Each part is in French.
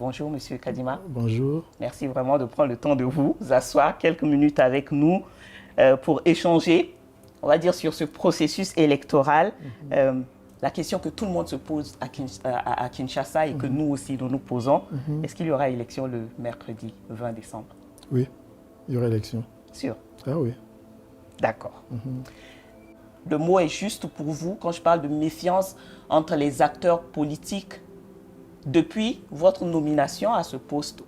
Bonjour, Monsieur Kadima. Bonjour. Merci vraiment de prendre le temps de vous asseoir quelques minutes avec nous pour échanger, on va dire, sur ce processus électoral. La question que tout le monde se pose à Kinshasa et que nous aussi nous nous posons, est-ce qu'il y aura élection le mercredi 20 décembre? Oui, il y aura élection. Sûr. Ah oui. D'accord. Le mot est juste pour vous quand je parle de méfiance entre les acteurs politiques depuis votre nomination à ce poste?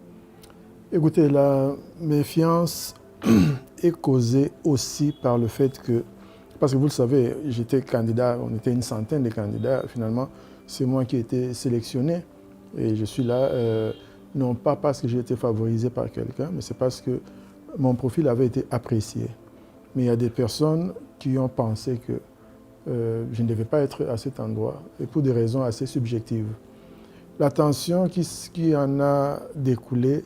Écoutez, la méfiance est causée aussi par le fait que, parce que vous le savez, j'étais candidat, on était une centaine de candidats, finalement, c'est moi qui ai été sélectionné et je suis là, non pas parce que j'ai été favorisé par quelqu'un, mais c'est parce que mon profil avait été apprécié. Mais il y a des personnes qui ont pensé que je ne devais pas être à cet endroit, et pour des raisons assez subjectives. La tension qui en a découlé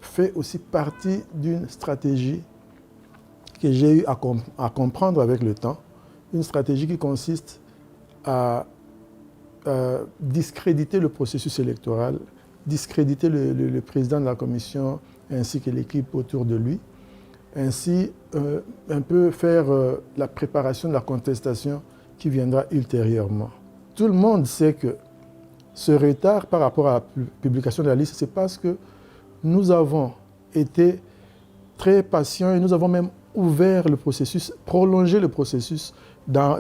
fait aussi partie d'une stratégie que j'ai eu à comprendre avec le temps, une stratégie qui consiste à discréditer le processus électoral, discréditer le président de la commission ainsi que l'équipe autour de lui, ainsi un peu faire la préparation de la contestation qui viendra ultérieurement. Tout le monde sait que ce retard par rapport à la publication de la liste, c'est parce que nous avons été très patients et nous avons même ouvert le processus, prolongé le processus comment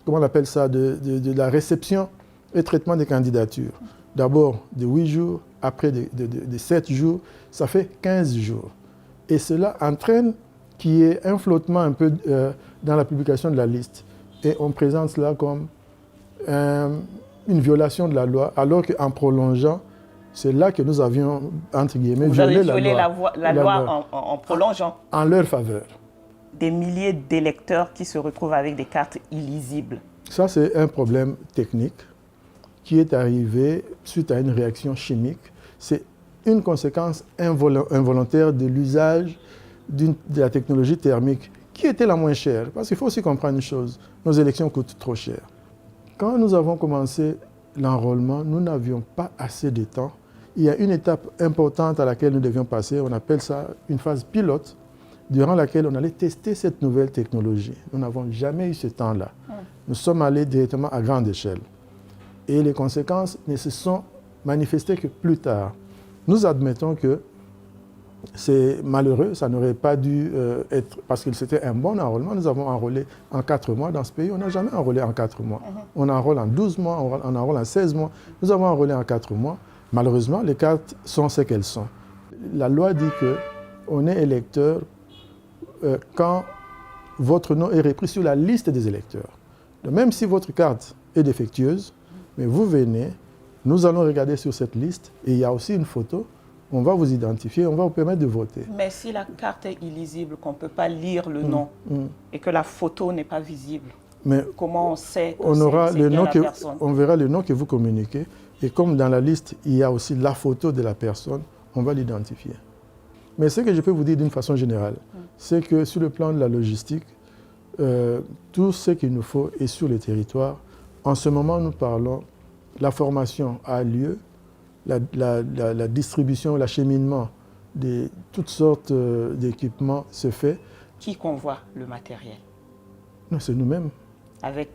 on appelle ça, de la réception et traitement des candidatures. D'abord de 8 jours, après de 7 jours, ça fait 15 jours. Et cela entraîne qu'il y ait un flottement un peu dans la publication de la liste. Et on présente cela comme une violation de la loi, alors qu'en prolongeant, c'est là que nous avions, entre guillemets, violé la loi en prolongeant. En leur faveur. Des milliers d'électeurs qui se retrouvent avec des cartes illisibles. Ça, c'est un problème technique qui est arrivé suite à une réaction chimique. C'est une conséquence involontaire de l'usage de la technologie thermique, qui était la moins chère. Parce qu'il faut aussi comprendre une chose, nos élections coûtent trop cher. Quand nous avons commencé l'enrôlement, nous n'avions pas assez de temps. Il y a une étape importante à laquelle nous devions passer, on appelle ça une phase pilote, durant laquelle on allait tester cette nouvelle technologie. Nous n'avons jamais eu ce temps-là. Nous sommes allés directement à grande échelle. Et les conséquences ne se sont manifestées que plus tard. Nous admettons que c'est malheureux, ça n'aurait pas dû être, parce que c'était un bon enrôlement. Nous avons enrôlé en 4 mois dans ce pays. On n'a jamais enrôlé en 4 mois. On enrôle en 12 mois, on enrôle en 16 mois. Nous avons enrôlé en 4 mois. Malheureusement, les cartes sont ce qu'elles sont. La loi dit qu'on est électeur quand votre nom est repris sur la liste des électeurs. Donc, même si votre carte est défectueuse, mais vous venez, nous allons regarder sur cette liste et il y a aussi une photo. On va vous identifier, on va vous permettre de voter. Mais si la carte est illisible, qu'on ne peut pas lire le nom et que la photo n'est pas visible, mais comment on sait que c'est bien la personne? On verra le nom que vous communiquez et comme dans la liste, il y a aussi la photo de la personne, on va l'identifier. Mais ce que je peux vous dire d'une façon générale, c'est que sur le plan de la logistique, tout ce qu'il nous faut est sur le territoire. En ce moment, nous parlons, la formation a lieu, la distribution, l'acheminement de toutes sortes d'équipements se fait. Qui convoie le matériel? Non, c'est nous-mêmes. Avec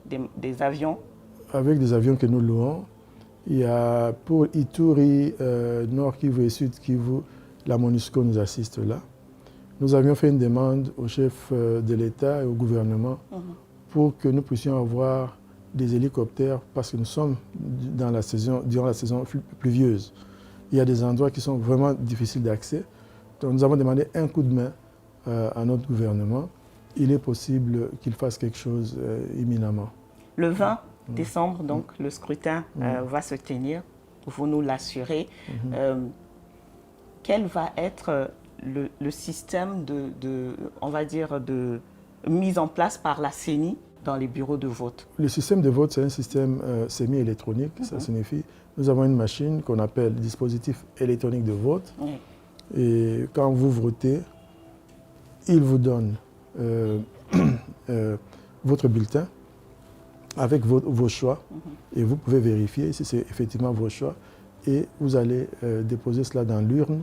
des avions? Avec des avions que nous louons. Il y a pour Ituri, Nord Kivu et Sud Kivu, la MONUSCO nous assiste là. Nous avions fait une demande au chef de l'État et au gouvernement pour que nous puissions avoir des hélicoptères parce que nous sommes durant la saison pluvieuse. Il y a des endroits qui sont vraiment difficiles d'accès. Donc nous avons demandé un coup de main à notre gouvernement. Il est possible qu'il fasse quelque chose imminemment. Le 20 décembre, donc, le scrutin va se tenir. Vous nous l'assurez. Quel va être le système on va dire, de mise en place par la CENI dans les bureaux de vote? Le système de vote, c'est un système semi-électronique. Ça signifie nous avons une machine qu'on appelle dispositif électronique de vote. Et quand vous votez, il vous donne votre bulletin avec vos choix et vous pouvez vérifier si c'est effectivement vos choix et vous allez déposer cela dans l'urne.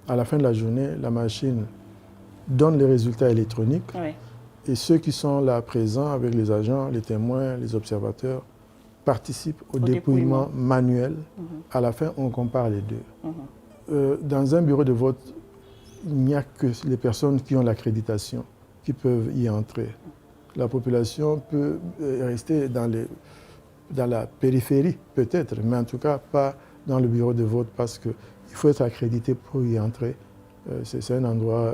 À la fin de la journée, la machine donne les résultats électroniques Oui. et ceux qui sont là présents avec les agents, les témoins, les observateurs participent au dépouillement manuel. À la fin, on compare les deux. Dans un bureau de vote, il n'y a que les personnes qui ont l'accréditation qui peuvent y entrer. La population peut rester dans la périphérie, peut-être, mais en tout cas pas dans le bureau de vote parce qu'il faut être accrédité pour y entrer. C'est un endroit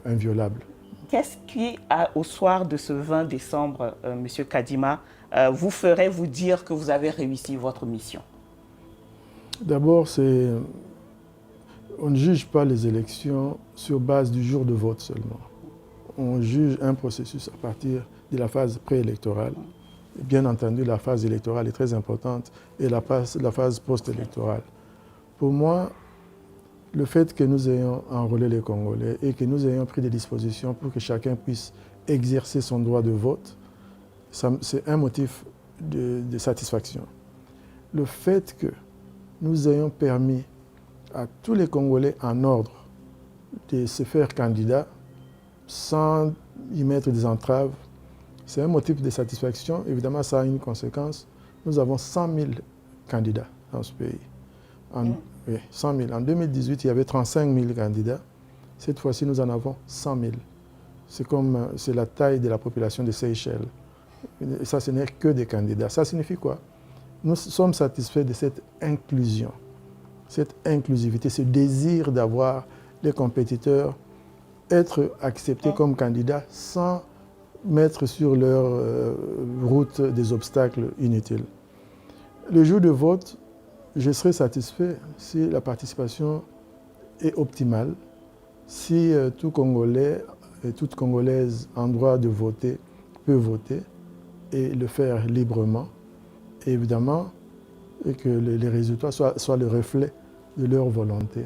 inviolable. Qu'est-ce qui, au soir de ce 20 décembre, Monsieur Kadima, vous ferait vous dire que vous avez réussi votre mission? D'abord, on ne juge pas les élections sur base du jour de vote seulement. On juge un processus à partir de la phase préélectorale. Bien entendu, la phase électorale est très importante et la phase post-électorale. Pour moi, le fait que nous ayons enrôlé les Congolais et que nous ayons pris des dispositions pour que chacun puisse exercer son droit de vote, c'est un motif de satisfaction. Le fait que nous ayons permis à tous les Congolais en ordre de se faire candidats sans y mettre des entraves, c'est un motif de satisfaction. Évidemment, ça a une conséquence. Nous avons 100 000 candidats dans ce pays. Oui, 100 000. En 2018, il y avait 35 000 candidats. Cette fois-ci, nous en avons 100 000. C'est la taille de la population de Seychelles. Et ça, ce n'est que des candidats. Ça signifie quoi? Nous sommes satisfaits de cette inclusion, cette inclusivité, ce désir d'avoir les compétiteurs être acceptés comme candidats sans mettre sur leur route des obstacles inutiles. Le jour de vote, je serai satisfait si la participation est optimale, si tout Congolais et toute Congolaise en droit de voter peut voter et le faire librement, et évidemment, et que les résultats soient le reflet de leur volonté.